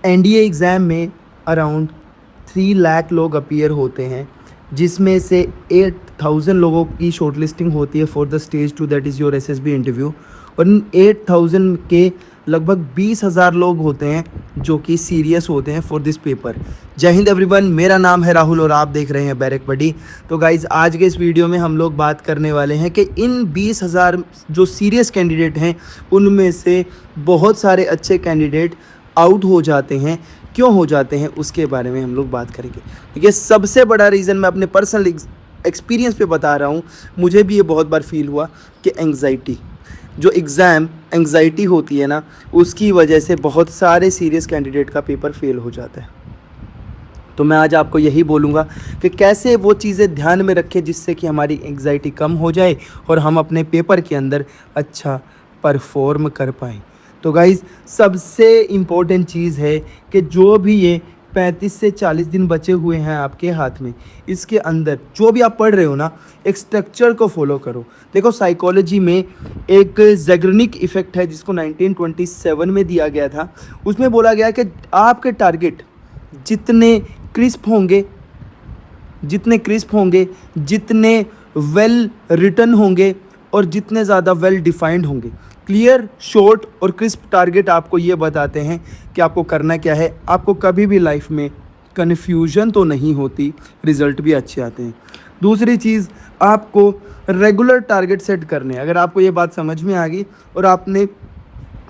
NDA exam में around 3 lakh लोग appear होते हैं, जिसमें से 8,000 लोगों की शॉर्टलिस्टिंग होती है for the stage 2 that is your SSB interview. और इन 8,000 के लगभग 20,000 लोग होते हैं जो कि सीरियस होते हैं फॉर दिस पेपर। जय हिंद एवरीवन, मेरा नाम है राहुल और आप देख रहे हैं बैरक बडी। तो गाइज़, आज के इस वीडियो में हम लोग बात करने वाले हैं कि इन 20,000 जो सीरियस कैंडिडेट हैं उनमें से बहुत सारे अच्छे कैंडिडेट आउट हो जाते हैं। क्यों हो जाते हैं उसके बारे में हम लोग बात करेंगे। देखिए, सबसे बड़ा रीज़न मैं अपने पर्सनल एक्सपीरियंस पे बता रहा हूँ। मुझे भी ये बहुत बार फील हुआ कि एंग्जाइटी, जो एग्ज़ाम एंग्जाइटी होती है ना, उसकी वजह से बहुत सारे सीरियस कैंडिडेट का पेपर फेल हो जाता है। तो मैं आज आपको यही बोलूँगा कि कैसे वो चीज़ें ध्यान में रखें जिससे कि हमारी एंग्जाइटी कम हो जाए और हम अपने पेपर के अंदर अच्छा परफॉर्म कर पाएँ। तो गाइज़, सबसे इम्पोर्टेंट चीज़ है कि जो भी ये 35 से 40 दिन बचे हुए हैं आपके हाथ में, इसके अंदर जो भी आप पढ़ रहे हो ना, एक स्ट्रक्चर को फॉलो करो। देखो, साइकोलॉजी में एक ज़ेग्रेनिक इफ़ेक्ट है जिसको 1927 में दिया गया था। उसमें बोला गया कि आपके टारगेट जितने क्रिस्प होंगे, जितने वेल रिटन होंगे और जितने ज़्यादा वेल डिफाइंड होंगे, क्लियर, शॉर्ट और क्रिस्प टारगेट आपको ये बताते हैं कि आपको करना क्या है। आपको कभी भी लाइफ में कन्फ्यूजन तो नहीं होती, रिज़ल्ट भी अच्छे आते हैं। दूसरी चीज़, आपको रेगुलर टारगेट सेट करने हैं। अगर आपको ये बात समझ में आ गई और आपने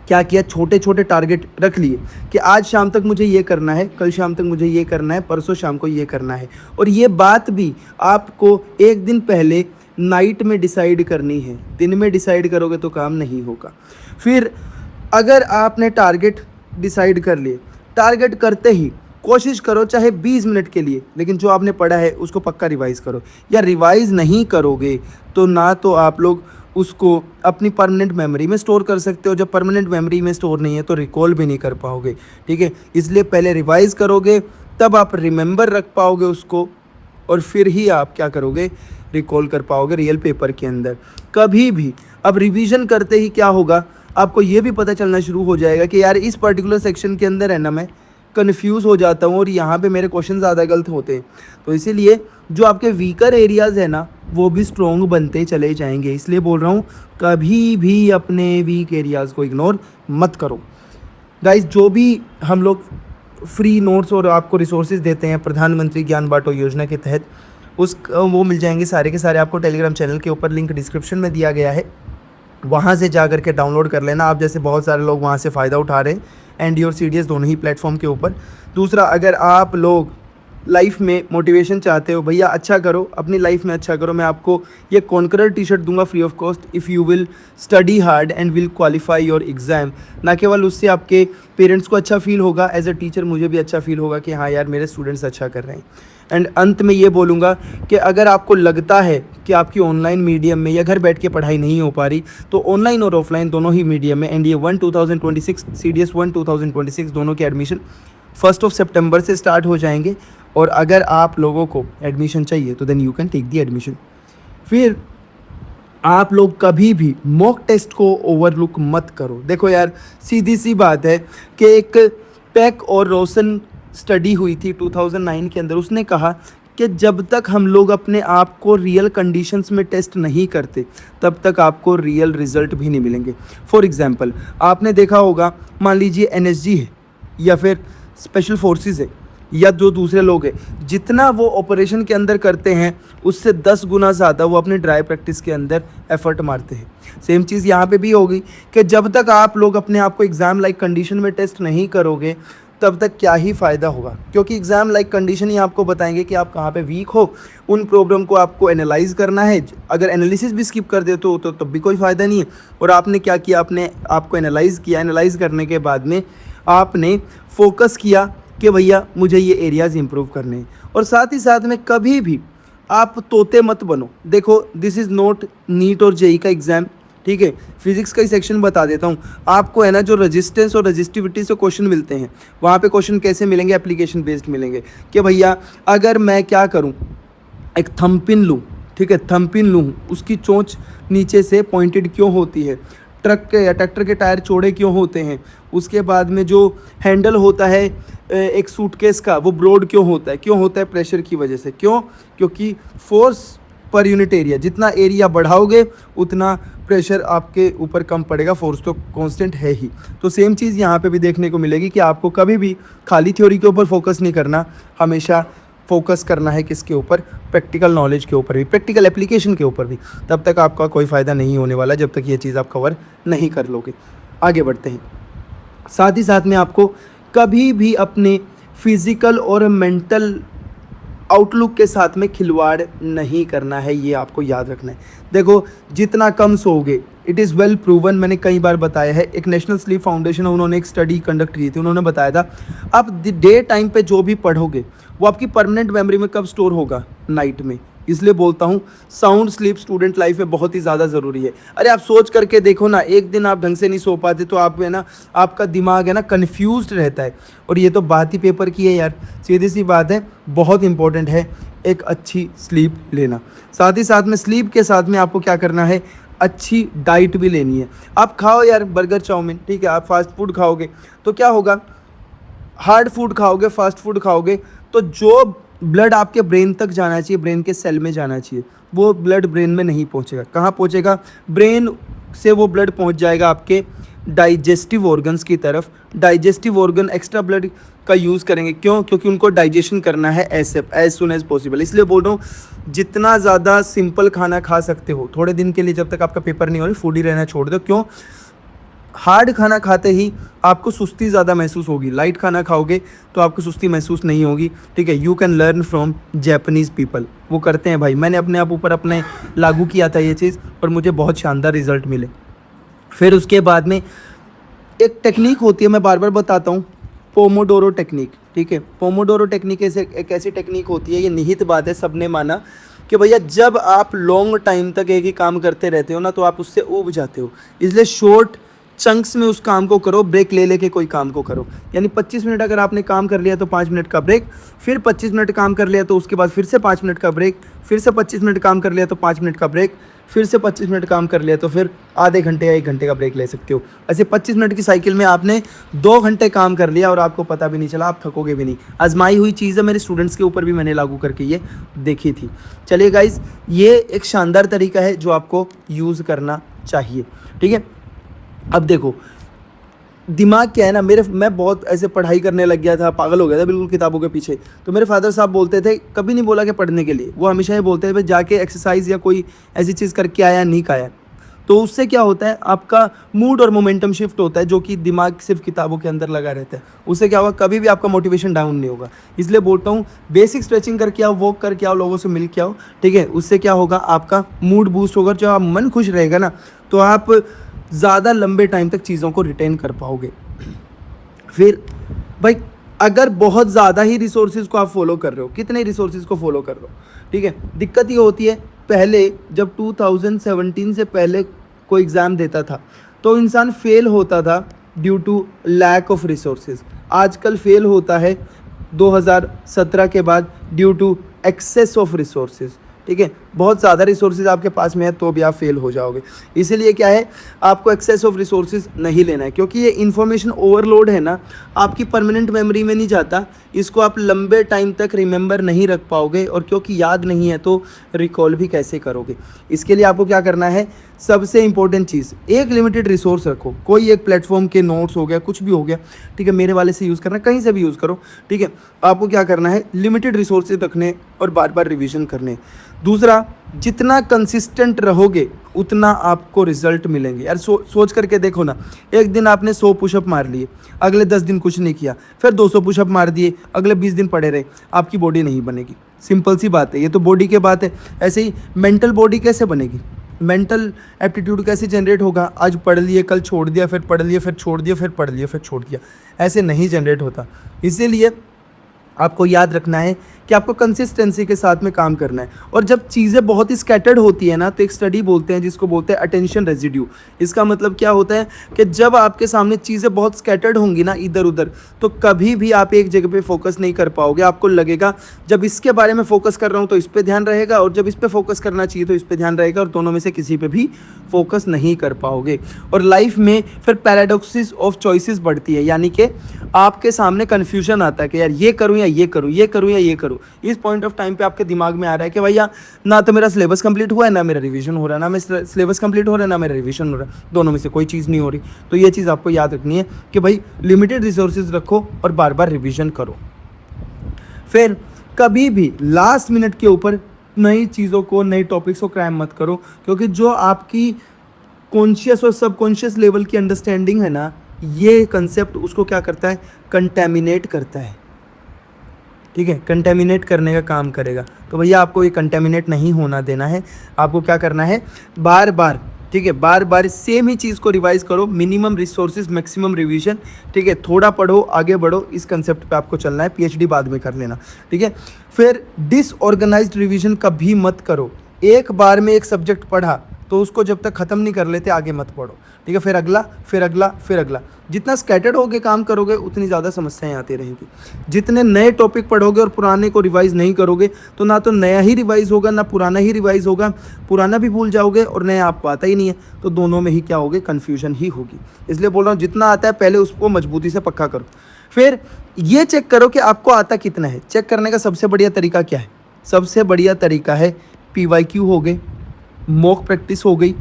क्या किया, छोटे छोटे टारगेट रख लिए कि आज शाम तक मुझे ये करना है, कल शाम तक मुझे ये करना है, परसों शाम को ये करना है, और ये बात भी आपको एक दिन पहले नाइट में डिसाइड करनी है। दिन में डिसाइड करोगे तो काम नहीं होगा। फिर अगर आपने टारगेट डिसाइड कर लिए, टारगेट करते ही कोशिश करो चाहे 20 मिनट के लिए, लेकिन जो आपने पढ़ा है उसको पक्का रिवाइज़ करो। या रिवाइज़ नहीं करोगे तो ना तो आप लोग उसको अपनी परमानेंट मेमोरी में स्टोर कर सकते हो। जब परमानेंट मेमोरी में स्टोर नहीं है तो रिकॉल भी नहीं कर पाओगे, ठीक है। इसलिए पहले रिवाइज़ करोगे, तब आप रिमेंबर रख पाओगे उसको, और फिर ही आप क्या करोगे, रिकॉल कर पाओगे रियल पेपर के अंदर। कभी भी अब रिवीजन करते ही क्या होगा, आपको ये भी पता चलना शुरू हो जाएगा कि यार इस पर्टिकुलर सेक्शन के अंदर है ना, मैं कन्फ्यूज़ हो जाता हूँ और यहाँ पे मेरे क्वेश्चन ज़्यादा गलत होते हैं। तो इसीलिए जो आपके वीकर एरियाज़ है ना, वो भी स्ट्रॉन्ग बनते चले जाएंगे। इसलिए बोल रहा हूँ, कभी भी अपने वीक एरियाज़ को इग्नोर मत करो। गाइस, जो भी हम लोग फ्री नोट्स और आपको रिसोर्सेज देते हैं प्रधानमंत्री ज्ञान बांटो योजना के तहत, वो मिल जाएंगे सारे के सारे आपको टेलीग्राम चैनल के ऊपर, लिंक डिस्क्रिप्शन में दिया गया है। वहाँ से जा कर के डाउनलोड कर लेना। आप जैसे बहुत सारे लोग वहाँ से फ़ायदा उठा रहे हैं, एनडीए और सीडीएस दोनों ही प्लेटफॉर्म के ऊपर। दूसरा, अगर आप लोग लाइफ में मोटिवेशन चाहते हो, भैया अच्छा करो, अपनी लाइफ में अच्छा करो, मैं आपको ये कॉन्करर टी शर्ट दूंगा free of cost, if you will study hard and will qualify your exam. ना केवल उससे आपके पेरेंट्स को अच्छा फील होगा, एज अ टीचर मुझे भी अच्छा फील होगा कि हाँ यार, मेरे स्टूडेंट्स अच्छा कर रहे हैं। एंड अंत में ये बोलूँगा कि अगर आपको लगता है कि आपकी ऑनलाइन मीडियम में या घर बैठ के पढ़ाई नहीं हो पा रही, तो ऑनलाइन और ऑफलाइन दोनों ही मीडियम में एनडीए 1 2026, सीडीएस 1 2026 दोनों के एडमिशन 1 सितंबर से स्टार्ट हो जाएंगे। और अगर आप लोगों को एडमिशन चाहिए तो then you can take the admission. फिर आप लोग कभी भी मॉक टेस्ट को ओवरलुक मत करो। देखो यार, सीधी सी बात है कि एक पैक और रोशन स्टडी हुई थी 2009 के अंदर। उसने कहा कि जब तक हम लोग अपने आप को रियल कंडीशंस में टेस्ट नहीं करते, तब तक आपको रियल रिजल्ट भी नहीं मिलेंगे। फॉर एग्जांपल, आपने देखा होगा, मान लीजिए एनएसजी है या फिर स्पेशल फोर्सेस है या जो दूसरे लोग हैं, जितना वो ऑपरेशन के अंदर करते हैं उससे 10 गुना ज़्यादा वो अपनी ड्राई प्रैक्टिस के अंदर एफर्ट मारते हैं। सेम चीज़ यहाँ पे भी होगी कि जब तक आप लोग अपने आप को एग्ज़ाम लाइक कंडीशन में टेस्ट नहीं करोगे, तब तक क्या ही फ़ायदा होगा। क्योंकि एग्ज़ाम लाइक कंडीशन ही आपको बताएंगे कि आप कहाँ पे वीक हो। उन प्रॉब्लम को आपको एनालाइज़ करना है। अगर एनालिसिस भी स्किप कर देते हो तो तब भी कोई फ़ायदा नहीं है। और आपने क्या किया, आपने आपको एनालाइज़ किया, एनालाइज़ करने के बाद में आपने फोकस किया कि भैया मुझे ये एरियाज़ इंप्रूव करने हैं। और साथ ही साथ में कभी भी आप तोते मत बनो। देखो, दिस इज़ नॉट नीट और जेई का एग्ज़ाम, ठीक है। फिजिक्स का ही सेक्शन बता देता हूँ आपको, है ना, जो रेजिस्टेंस और रेजिस्टिविटी से क्वेश्चन मिलते हैं, वहाँ पे क्वेश्चन कैसे मिलेंगे, एप्लीकेशन बेस्ड मिलेंगे। कि भैया अगर मैं क्या करूँ, एक थंबपिन लूँ, ठीक है, थंबपिन लूँ, उसकी चोंच नीचे से पॉइंटेड क्यों होती है, ट्रक के या ट्रैक्टर के टायर चौड़े क्यों होते हैं, उसके बाद में जो हैंडल होता है एक सूटकेस का वो ब्रॉड क्यों होता है प्रेशर की वजह से। क्यों? क्योंकि फोर्स पर यूनिट एरिया, जितना एरिया बढ़ाओगे उतना प्रेशर आपके ऊपर कम पड़ेगा, फोर्स तो कांस्टेंट है ही। तो सेम चीज़ यहाँ पे भी देखने को मिलेगी कि आपको कभी भी खाली थ्योरी के ऊपर फोकस नहीं करना, हमेशा फोकस करना है किसके ऊपर, प्रैक्टिकल नॉलेज के ऊपर भी, प्रैक्टिकल एप्लीकेशन के ऊपर भी। तब तक आपका कोई फ़ायदा नहीं होने वाला जब तक ये चीज़ आप कवर नहीं कर लोगे। आगे बढ़ते हैं। साथ ही साथ में आपको कभी भी अपने फिज़िकल और मेंटल आउटलुक के साथ में खिलवाड़ नहीं करना है, ये आपको याद रखना है। देखो, जितना कम सोओगे, इट इज़ वेल प्रूवन, मैंने कई बार बताया है। एक नेशनल स्लीप फाउंडेशन है, उन्होंने एक स्टडी कंडक्ट की थी, उन्होंने बताया था आप डे टाइम पे जो भी पढ़ोगे वो आपकी परमानेंट मेमोरी में कब स्टोर होगा, नाइट में। इसलिए बोलता हूँ साउंड स्लीप स्टूडेंट लाइफ में बहुत ही ज़्यादा ज़रूरी है। अरे आप सोच करके देखो ना, एक दिन आप ढंग से नहीं सो पाते तो आप है ना, आपका दिमाग है ना कन्फ्यूज्ड रहता है, और ये तो बात ही पेपर की है यार, सीधी सी बात है। बहुत इंपॉर्टेंट है एक अच्छी स्लीप लेना। साथ ही साथ में स्लीप के साथ में आपको क्या करना है, अच्छी डाइट भी लेनी है। आप खाओ यार बर्गर चाउमीन, ठीक है, आप फास्ट फूड खाओगे तो क्या होगा, हार्ड फूड खाओगे, फास्ट फूड खाओगे तो जो ब्लड आपके ब्रेन तक जाना चाहिए, ब्रेन के सेल में जाना चाहिए, वो ब्लड ब्रेन में नहीं पहुंचेगा। कहाँ पहुंचेगा? ब्रेन से वो ब्लड पहुंच जाएगा आपके डाइजेस्टिव ऑर्गन्स की तरफ। डाइजेस्टिव ऑर्गन एक्स्ट्रा ब्लड का यूज़ करेंगे। क्यों? क्योंकि उनको डाइजेशन करना है एज सुन एज पॉसिबल। इसलिए बोल रहा हूँ जितना ज़्यादा सिंपल खाना खा सकते हो थोड़े दिन के लिए, जब तक आपका पेपर नहीं हो रही, फूड ही रहना छोड़ दो। क्यों? हार्ड खाना खाते ही आपको सुस्ती ज़्यादा महसूस होगी, लाइट खाना खाओगे तो आपको सुस्ती महसूस नहीं होगी, ठीक है। You can learn from Japanese people, वो करते हैं भाई। मैंने अपने आप ऊपर अपने लागू किया था ये चीज़, और मुझे बहुत शानदार रिजल्ट मिले। फिर उसके बाद में एक टेक्निक होती है, मैं बार बार बताता हूँ, पोमोडोरो टेक्निक, ठीक है। पोमोडोरो टेक्निक एक ऐसी टेक्निक होती है, ये निहित बात है, सबने माना कि भैया जब आप लॉन्ग टाइम तक एक ही काम करते रहते हो ना तो आप उससे ऊब जाते हो। इसलिए शॉर्ट चंक्स में उस काम को करो, ब्रेक ले लेके कोई काम को करो। यानी 25 मिनट अगर आपने काम कर लिया तो 5 मिनट का ब्रेक, फिर 25 मिनट काम कर लिया तो उसके बाद फिर से 5 मिनट का ब्रेक, फिर से 25 मिनट काम कर लिया तो 5 मिनट का ब्रेक, फिर से 25 मिनट काम कर लिया तो फिर आधे घंटे या 1 घंटे का ब्रेक ले सकते हो। ऐसे 25 मिनट की साइकिल में आपने 2 घंटे काम कर लिया और आपको पता भी नहीं चला, आप थकोगे भी नहीं। आजमाई हुई चीज़ है, मेरे स्टूडेंट्स के ऊपर भी मैंने लागू करके ये देखी थी। चलिए गाइज, ये एक शानदार तरीका है जो आपको यूज़ करना चाहिए, ठीक है। अब देखो दिमाग क्या है ना, मैं बहुत ऐसे पढ़ाई करने लग गया था, पागल हो गया था बिल्कुल किताबों के पीछे। तो मेरे फादर साहब बोलते थे, कभी नहीं बोला कि पढ़ने के लिए, वो हमेशा ये बोलते थे भाई जाके एक्सरसाइज या कोई ऐसी चीज़ करके आया नहीं खाया। तो उससे क्या होता है, आपका मूड और मोमेंटम शिफ्ट होता है, जो कि दिमाग सिर्फ किताबों के अंदर लगा रहता है। उससे क्या होगा, कभी भी आपका मोटिवेशन डाउन नहीं होगा। इसलिए बोलता हूँ बेसिक स्ट्रेचिंग करके आओ, वॉक करके आओ, लोगों से मिल के आओ, ठीक है। उससे क्या होगा, आपका मूड बूस्ट होगा, जो आप मन खुश रहेगा ना तो आप ज़्यादा लंबे टाइम तक चीज़ों को रिटेन कर पाओगे। फिर भाई अगर बहुत ज़्यादा ही रिसोर्सेज को आप फॉलो कर रहे हो, कितने रिसोर्सेज को फॉलो कर रहे हो, ठीक है। दिक्कत ये होती है, पहले जब 2017 से पहले कोई एग्ज़ाम देता था तो इंसान फेल होता था due to lack of resources. आजकल फेल होता है 2017 के बाद due to excess of resources, ठीक है। बहुत ज़्यादा रिसोर्सेज आपके पास में है तो भी आप फेल हो जाओगे। इसीलिए क्या है, आपको एक्सेस ऑफ रिसोर्सेज नहीं लेना है, क्योंकि ये इन्फॉर्मेशन ओवरलोड है ना, आपकी परमानेंट मेमोरी में नहीं जाता, इसको आप लंबे टाइम तक रिमेंबर नहीं रख पाओगे, और क्योंकि याद नहीं है तो रिकॉल भी कैसे करोगे। इसके लिए आपको क्या करना है, सबसे इंपॉर्टेंट चीज़, एक लिमिटेड रिसोर्स रखो। कोई एक प्लेटफॉर्म के नोट्स हो गया, कुछ भी हो गया, ठीक है, मेरे वाले से यूज़ करना, कहीं से भी यूज़ करो, ठीक है। आपको क्या करना है, लिमिटेड रिसोर्सेज रखने और बार बार रिविज़न करने। दूसरा, जितना कंसिस्टेंट रहोगे उतना आपको रिजल्ट मिलेंगे। यार सोच करके देखो ना, एक दिन आपने 100 पुशअप मार लिए, अगले 10 दिन कुछ नहीं किया, फिर 200 पुशअप मार दिए, अगले 20 दिन पड़े रहे, आपकी बॉडी नहीं बनेगी। सिंपल सी बात है, ये तो बॉडी की बात है। ऐसे ही मेंटल बॉडी कैसे बनेगी, मेंटल एप्टीट्यूड कैसे जनरेट होगा, आज पढ़ लिए कल छोड़ दिया, फिर पढ़ लिए फिर छोड़ दिया, फिर पढ़ लिए फिर छोड़ दिया, ऐसे नहीं जनरेट होता। इसीलिए आपको याद रखना है कि आपको कंसिस्टेंसी के साथ में काम करना है। और जब चीज़ें बहुत ही स्कैटर्ड होती है ना, तो एक स्टडी बोलते हैं जिसको बोलते हैं अटेंशन रेजिड्यू। इसका मतलब क्या होता है कि जब आपके सामने चीज़ें बहुत स्कैटर्ड होंगी ना इधर उधर, तो कभी भी आप एक जगह पे फोकस नहीं कर पाओगे। आपको लगेगा जब इसके बारे में फोकस कर रहा हूँ तो इस पर ध्यान रहेगा, और जब इस पर फोकस करना चाहिए तो इस पर ध्यान रहेगा, और दोनों में से किसी पे भी फोकस नहीं कर पाओगे। और लाइफ में फिर पैराडॉक्सिस ऑफ चॉइसेस बढ़ती है, यानी कि आपके सामने कन्फ्यूजन आता है कि यार ये करूँ या ये करूँ, ये करूँ या ये करूँ। इस पॉइंट ऑफ टाइम पे आपके दिमाग में आ रहा है कि भैया ना तो मेरा सिलेबस कंप्लीट हुआ है, ना मेरा रिवीजन हो रहा है, ना मेरा सिलेबस कंप्लीट हो रहा है, ना मेरा रिवीजन हो रहा है, दोनों में से कोई चीज़ नहीं हो रही। तो ये चीज़ आपको याद रखनी है कि भाई लिमिटेड रिसोर्सेज रखो और बार बार रिवीजन करो। फिर कभी भी लास्ट मिनट के ऊपर नई चीज़ों को, नई टॉपिक्स को क्रैम मत करो, क्योंकि जो आपकी कॉन्शियस और सबकॉन्शियस लेवल की अंडरस्टैंडिंग है ना, ये कंसेप्ट उसको क्या करता है, कंटेमिनेट करता है। ठीक है, कंटेमिनेट करने का काम करेगा। तो भैया आपको ये कंटेमिनेट नहीं होना देना है। आपको क्या करना है, बार बार, ठीक है, बार बार सेम ही चीज़ को रिवाइज करो। Minimum resources maximum revision. ठीक है, थोड़ा पढ़ो, आगे बढ़ो, इस कंसेप्ट पे आपको चलना है। पीएचडी बाद में कर लेना। ठीक है, फिर डिसऑर्गेनाइज्ड रिवीजन कभी मत करो। एक बार में एक सब्जेक्ट पढ़ा तो उसको जब तक ख़त्म नहीं कर लेते आगे मत पढ़ो। ठीक है, फिर अगला, फिर अगला, फिर अगला। जितना स्कैटर्ड होकर काम करोगे उतनी ज़्यादा समस्याएं आती रहेंगी। जितने नए टॉपिक पढ़ोगे और पुराने को रिवाइज़ नहीं करोगे तो ना तो नया ही रिवाइज़ होगा, ना पुराना ही रिवाइज़ होगा। पुराना भी भूल जाओगे और नया आपको आता ही नहीं है, तो दोनों में ही क्या होगे, कन्फ्यूजन ही होगी। इसलिए बोल रहा हूँ जितना आता है पहले उसको मजबूती से पक्का करो। फिर ये चेक करो कि आपको आता कितना है। चेक करने का सबसे बढ़िया तरीका क्या है? सबसे बढ़िया तरीका है PYQ हो गए, मॉक प्रैक्टिस हो गई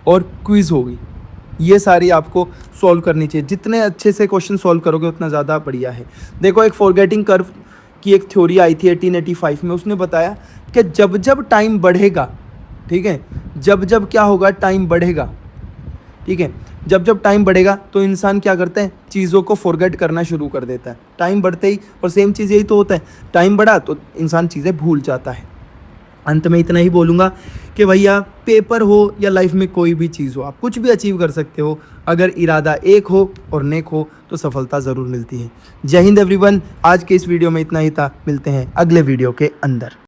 और क्विज़ हो गई। ये सारी आपको सॉल्व करनी चाहिए। जितने अच्छे से क्वेश्चन सॉल्व करोगे उतना ज़्यादा बढ़िया है। देखो, एक फॉरगेटिंग कर्व की एक थ्योरी आई थी 1885 में। उसने बताया कि जब जब टाइम बढ़ेगा, ठीक है, जब जब क्या होगा, टाइम बढ़ेगा, ठीक है, जब जब टाइम बढ़ेगा तो इंसान क्या करता है, चीज़ों को फॉरगेट करना शुरू कर देता है टाइम बढ़ते ही। और सेम चीज़ यही तो होता है, टाइम बढ़ा तो इंसान चीज़ें भूल जाता है। अंत में इतना ही बोलूँगा कि भैया पेपर हो या लाइफ में कोई भी चीज़ हो, आप कुछ भी अचीव कर सकते हो। अगर इरादा एक हो और नेक हो तो सफलता ज़रूर मिलती है। जय हिंद एवरीवन। आज के इस वीडियो में इतना ही था। मिलते हैं अगले वीडियो के अंदर।